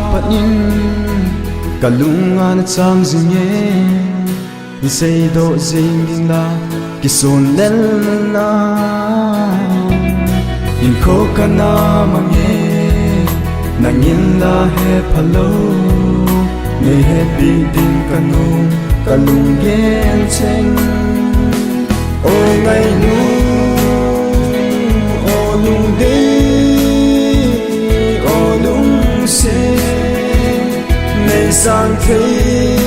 panin kalunga na chang zinge sei do zing ding la kison lel na in ko kana mange nangin la he phalo ne happy ding kanu kalung gen cheng o ngai nu o lung de o lung se nei sang thei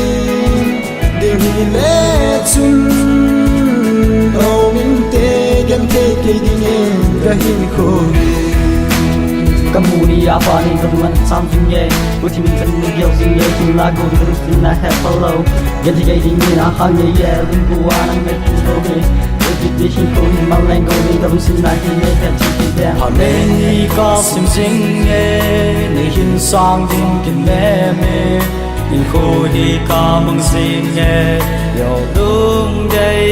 ding hi le chun o min te gam te ke ding ka hin ko Kamuni apa ni teman something ye uti min kan ni gel sing ye kin la go terus na have follow ganti gay ding ni na hang ye ye rin ku an me ku do me uti di hin ko ni malang go ni dam sin na ki ye ka chi de ha le ni ka sim sing ye ni hin sang ding kin me me in ko hi ka mong sing ye yo dung day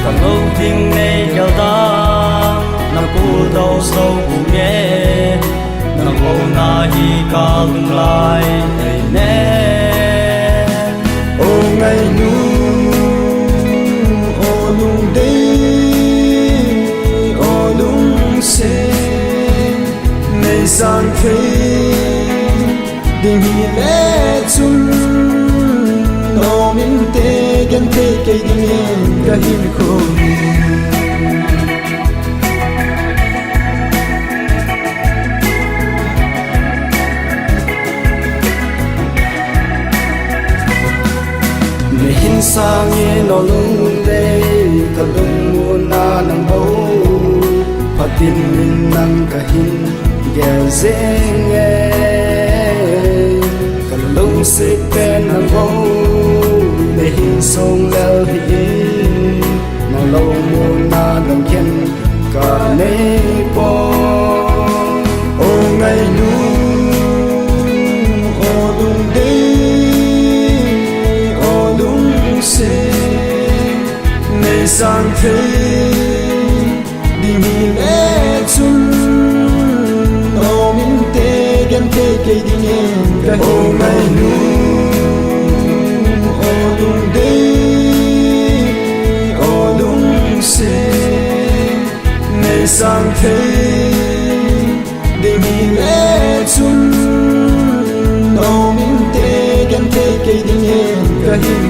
ka lo ding nei gel da nang ku do so bu nghe nang ô na hi ka lung lai ai ne o ngai nu o lung de o lung se nei sang thei ding hi le chun no min te gan te ke ding ka hin ko sang ye no lung de ka lung mu na nang bo patin min nang ka hin ge zeng ye ka lung se pe nang bo de hin song lel hi na lo mu na nang ken ka nei po o ngai nu o lung de se nei sang thei ding hi le chun o min te gan te ke ding ka o ngai nu o lung de o lung se nei sang thei ding hi le chun o min te gan te ke ding ka hin